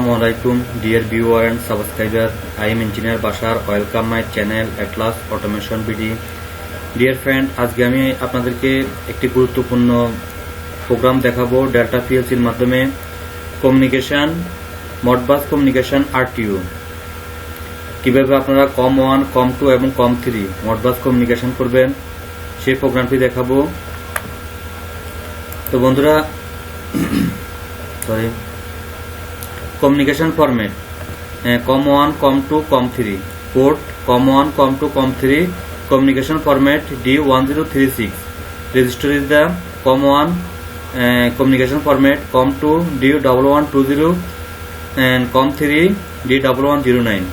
Assalamualaikum dear viewer and subscriber. I am engineer Bashar. Welcome my channel Atlas Automation BD. Dear friend, আজকে আমি আপনাদেরকে একটি গুরুত্বপূর্ণ programme দেখাবো ডেল্টা পিএলসি এর মাধ্যমে কমিউনিকেশন মডবাস কমিউনিকেশন আরটিইউ কিভাবে আপনারা কম 1 কম 2 এবং কম 3 মডবাস কমিউনিকেশন করবেন সেই প্রোগ্রামটি দেখাবো। তো বন্ধুরা communication format COM1 COM2 COM3 port COM1 COM2 COM3 communication format D1036 register is the COM1 communication format COM2 D1120 and COM3 D1109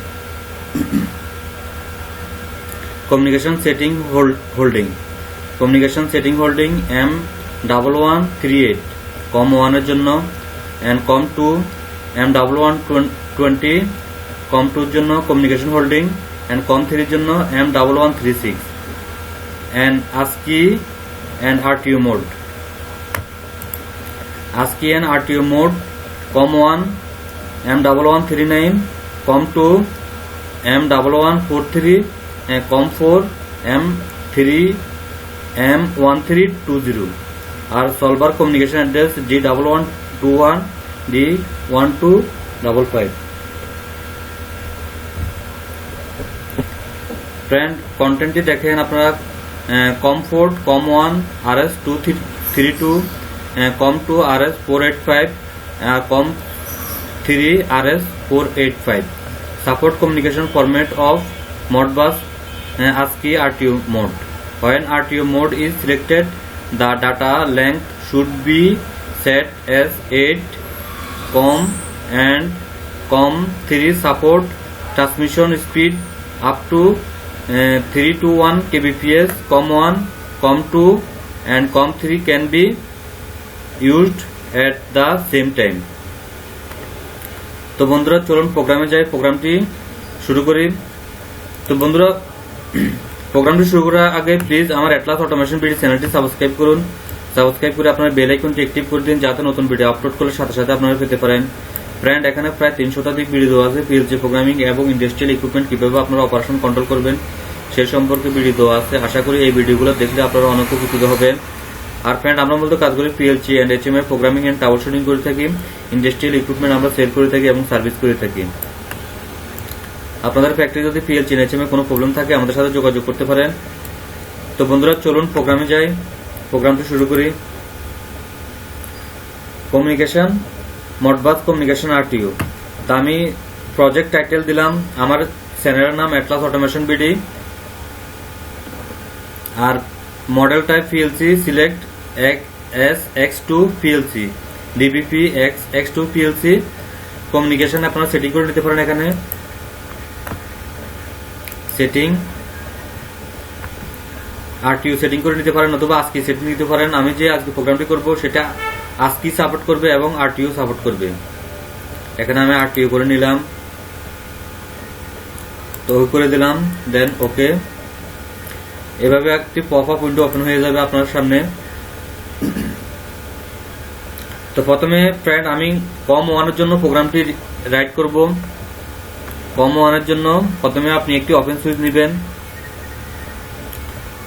communication setting holding M1138 COM1 এর জন্য and COM2 M1120 COM2 এর জন্য communication holding and COM3 এর জন্য M1136 and ASCII and RTU mode COM1 M1139 COM2 M1143 and COM4 M3 M1320 are solver communication address D1121 D1255 friend content देखें अपना COM4 COM1 RS232 COM2 RS485 COM3 RS485 support communication format of Modbus ASCII RTU mode. When RTU mode is selected, the data length should be set as 8 COM and COM3 support transmission speed up to 321 kbps. COM1, COM2 and COM3 can be used at the same time. তো বন্ধুরা চলুন প্রোগ্রামে যাই, প্রোগ্রামটি শুরু করি। তো বন্ধুরা প্রোগ্রামটি শুরু করার আগে প্লিজ আমার অ্যাটলাস অটোমেশন বিডি চ্যানেলটি সাবস্ক্রাইব করুন। সাবস্ক্রাইব করে আপনার বেল আইকনটি অ্যাক্টিভ করে দিন যাতে নতুন ভিডিও আপলোড করলে সাথে সাথে আপনারা পেতে পারেন। ফ্রেন্ড এখানে প্রায় 300 শতাধিক ভিডিও দেওয়া আছে পিএলসি প্রোগ্রামিং এবং ইন্ডাস্ট্রিয়াল ইকুইপমেন্ট কিভাবে আপনারা অপারেশন কন্ট্রোল করবেন সে সম্পর্কে ভিডিও দেওয়া আছে। আশা করি এই ভিডিওগুলো দেখলে আপনারা অনেক উপকৃত হবেন। আর ফ্রেন্ড আমরা মূলত কাজগুলি PLC and HMI programming and trouble shooting করে থাকি, ইন্ডাস্ট্রিয়াল ইকুইপমেন্ট আমরা সেল করে থাকি এবং সার্ভিস করে থাকি। আপনাদের ফ্যাক্টরি যদি পিএলসি এন্ড এইচএমআই কোনো প্রবলেম থাকে আমাদের সাথে যোগাযোগ করতে পারেন। তো বন্ধুরা চলুন প্রোগ্রামে যাই, প্রোগ্রামটি শুরু করি। Communication Modbus communication RTU. তা আমি প্রজেক্ট টাইটেল দিলাম, আমার চ্যানেলের নাম অ্যাটলাস অটোমেশন বিডি, আর model type PLC select X2 PLC DBP X2 PLC. Communication আপনারা সেটিং করে নিতে পারেন, এখানে সেটিং আরটিইউ সেটিং করে নিতে পারেন অথবা ASCII সেটিং নিতে পারেন। আমি যে আজকে প্রোগ্রামটি করব সেটা ASCII সাপোর্ট করবে এবং আরটিইউ সাপোর্ট করবে। এখানে আমি আরটিইউ করে নিলাম, তো করে দিলাম, দেন ওকে। এভাবে একটি পপ আপ উইন্ডো ওপেন হয়ে যাবে আপনার সামনে। তো প্রথমে ফ্রেন্ড আমি COM1 এর জন্য প্রোগ্রামটি রাইট করব। COM1 এর জন্য প্রথমে আপনি একটি ওপেন সুইচ নেবেন।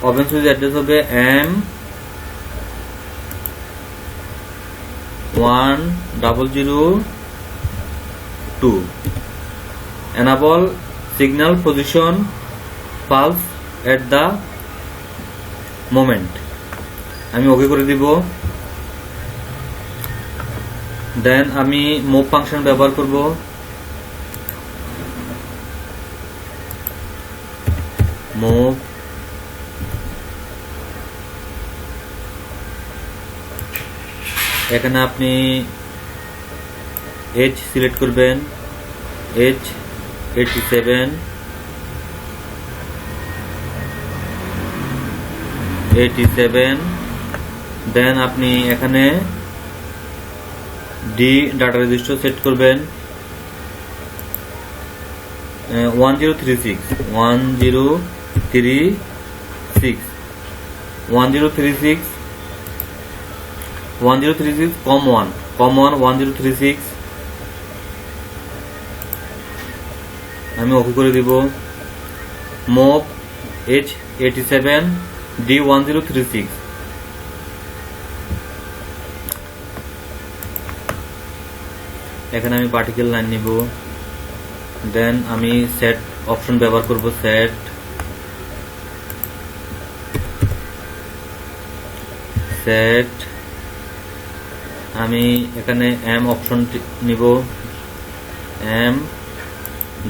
ওপেন সুইচ অ্যাড্রেস হবে M1002 enable signal position pulse at the moment। আমি ওকে করে দিব। দেন আমি মুভ ফাংশন ব্যবহার করব। মুভ এখানে আপনি H সিলেক্ট করবেন, H87 দেন আপনি এখানে ডি ডাটা রেজিস্টার সেট করবেন 1036 1036 COM1 1036 আমি ওকে করে দিব। মুভ H87 D1036, এখানে আমি পার্টিকেল লাইন নিব। দেন আমি সেট অপশন ব্যবহার করব। সেট আমি এখানে এম অপশন নিব।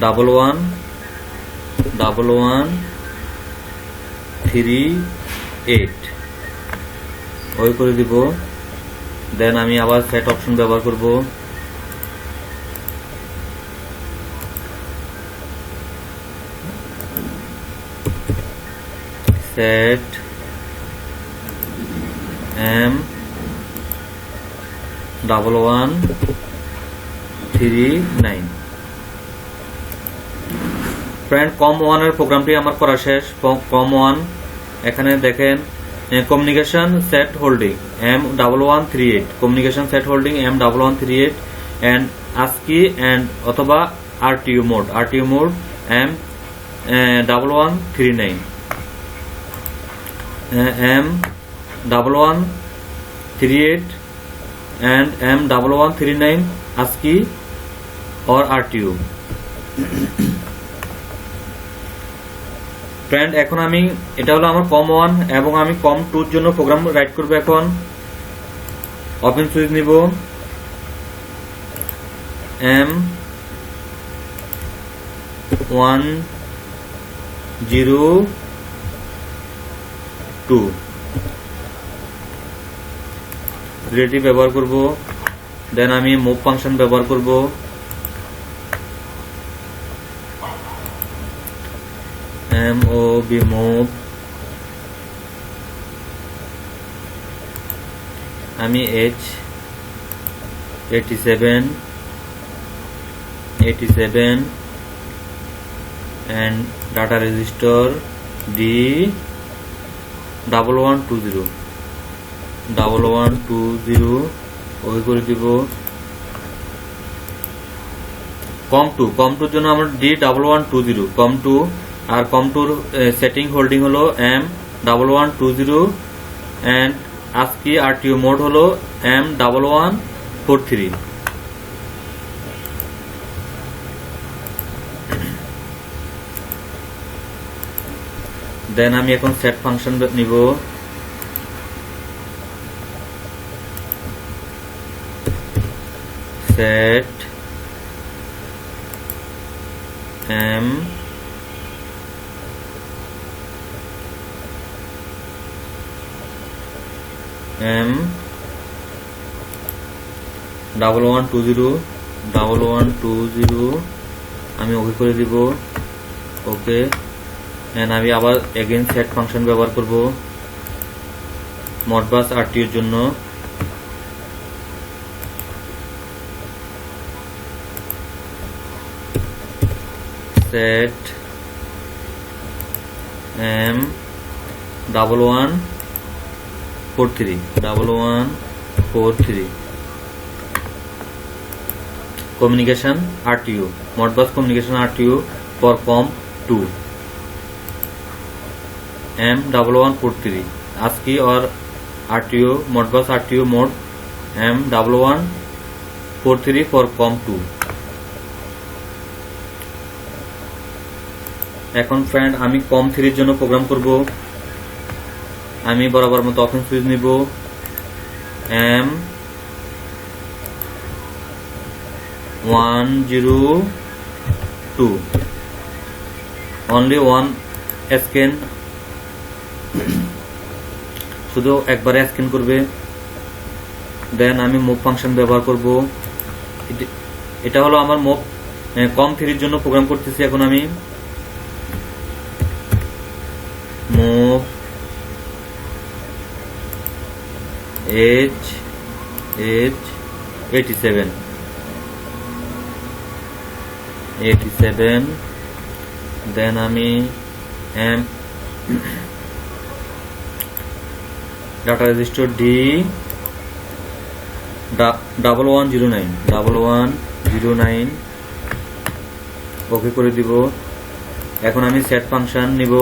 M111138 ওই করে দিব। দেন আমি আবার সেট অপশন ব্যবহার করব। Set M1139। ফ্রেন্ড, কম 1 এর প্রোগ্রামটি আমার করা শেষ। কম 1 এখানে দেখেন communication set holding M1138, communication set holding M1138 and ASCII and অথবা RTU mode M1139, M1138 and M1139 ASCII or RTU। Friend, এখন আমি এটা হলো আমার কম 1 এবং আমি কম 2 এর জন্য প্রোগ্রাম রাইট করব। এখন ওপেন সুইচ নিব। M102 রিলেটিভ ব্যবহার করব। দেন আমি মুভ ফাংশন ব্যবহার করব। মুভ আমি H87 and data register D1120 ওই করে দিব। কম 2 জন্য আমার D1120 কম 2, আর কম 2 সেটিং হোল্ডিং হলো M1120 and ASCII RTU mode হলো M1143। দেন আমি এখন সেট ফাংশন নিব। সেট M1120 আমি ওকে করে দিব। ওকে, এন্ড আমি আবার এগেইন সেট ফাংশন ব্যবহার করব মডবাস RTU এর জন্য। Set M1143 communication RTU, Modbus communication RTU for COM2 M1143 ASCII or RTU Modbus RTU mode M1143 for COM2। এখন ফ্রেন্ড, আমি COM3 এর জন্য প্রোগ্রাম করব। আমি বরাবর মতো ওপেন সুইচ নিব। M102 only one scan, শুধু একবারে স্ক্যান করবে। দেন আমি মুভ ফাংশন ব্যবহার করব। এটা হলো আমার মুভ COM3 এর জন্য প্রোগ্রাম করতেছি। এখন আমি মুভ H87 দেন আমি ডাটা রেজিস্টার D1109 ওকে করে দিব। এখন আমি সেট ফাংশন নিব।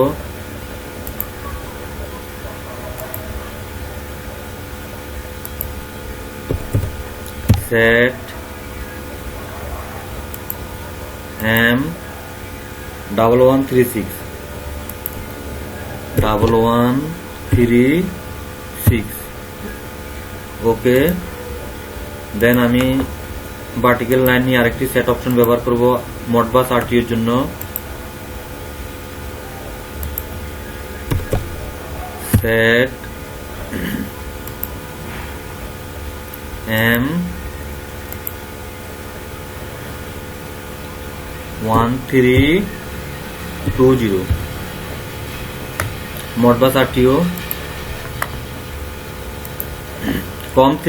সেট M1136 ওকে। দেন আমি ভার্টিক্যাল লাইন নিয়ে আরেকটি সেট অপশন ব্যবহার করব মডবাস আরটিইউ এর জন্য। Set M1320 Modbus RTO COM3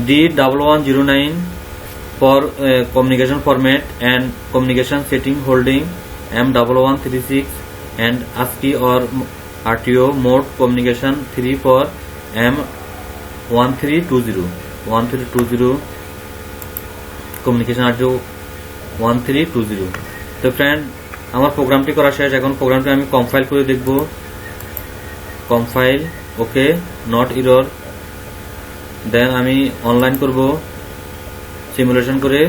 D1109 for communication format and communication setting holding M1136 and ASCII or RTO mode communication 3 for M1320 communication RTO 1320। তো friend, আমার প্রোগ্রামটি করা শেষ। এখন প্রোগ্রামটি আমি কম্পাইল করে দেখব। Compile, okay, not error. Then আমি অনলাইন করব, সিমুলেশন করে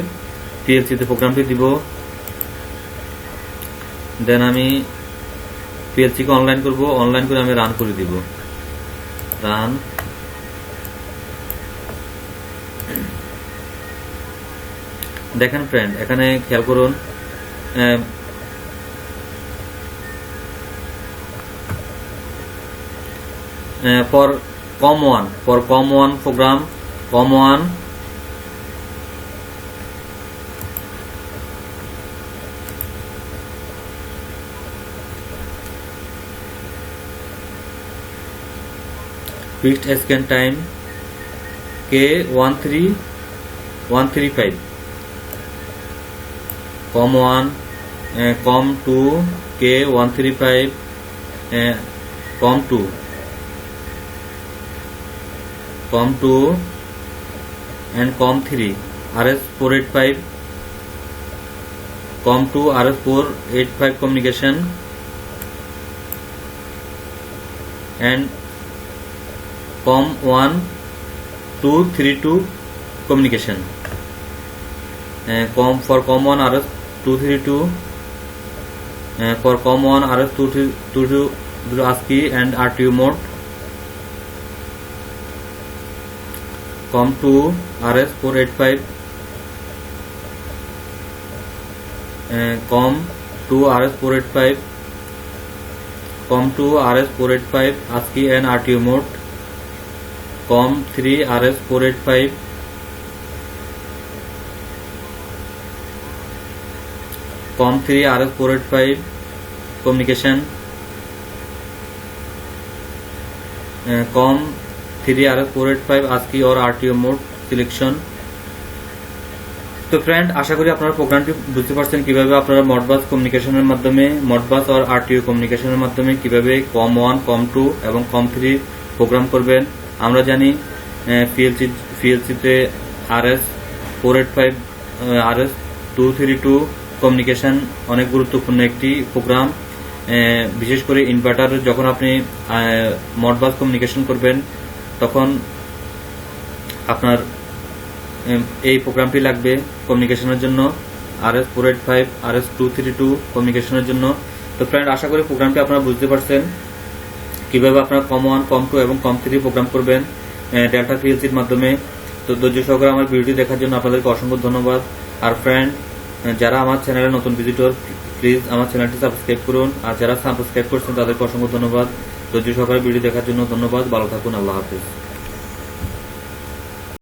পিএলসি তে প্রোগ্রামটি দিব। দেন আমি পিএলসি কে অনলাইন করব, অনলাইন করে আমি রান করে দিব। রান। দেখেন ফ্রেন্ড, এখানে খেয়াল করুন, for COM1 program COM1 fixed scan time K13135 COM1 COM2 K135 COM2 and COM3 RS485 COM2 RS485 communication and COM1 232 communication for COM1 RS232 for COM1 RS232 ASCII and RTU mode COM2 RS485 COM2 RS485 COM2 RS485 ASCII and RTU mode COM3 RS485 COM3 RS485 communication COM3 RS485 ASCII or RTO mode selection। তো friend, আশা করি আপনারা প্রোগ্রামটি বুঝতে পারছেন কিভাবে আপনারা মডবাস কমিউনিকেশনের মাধ্যমে, মডবাস আর আরটিও কমিউনিকেশনের মাধ্যমে কিভাবে COM1 COM2 এবং COM3 প্রোগ্রাম করবেন। আমরা জানি পিএলসি তে RS485 RS232 কমিউনিকেশন অনেক গুরুত্বপূর্ণ একটি প্রোগ্রাম। বিশেষ করে ইনভার্টার যখন আপনি মডবাস কমিউনিকেশন করবেন তখন আপনার এই প্রোগ্রামটি লাগবে কমিউনিকেশনের জন্য, RS485 RS232 কমিউনিকেশনের জন্য। তো ফ্রেন্ড, আশা করি প্রোগ্রামটি আপনারা বুঝতে পারছেন কিভাবে আপনারা COM1 COM2 এবং COM3 প্রোগ্রাম করবেন ডেল্টা পিএলসির মাধ্যমে। তো ধৈর্য সহকারে আমার ভিডিওটি দেখার জন্য আপনাদেরকে অসংখ্য ধন্যবাদ। আর ফ্রেন্ড, যারা আমার চ্যানেলে নতুন ভিজিটর, প্লিজ আমার চ্যানেলটি সাবস্ক্রাইব করুন। আর যারা সাবস্ক্রাইব করছেন তাদেরকে অসংখ্য ধন্যবাদ। ধৈর্য সহকারে ভিডিও দেখার জন্য ধন্যবাদ। ভালো থাকুন। আল্লাহ হাফেজ।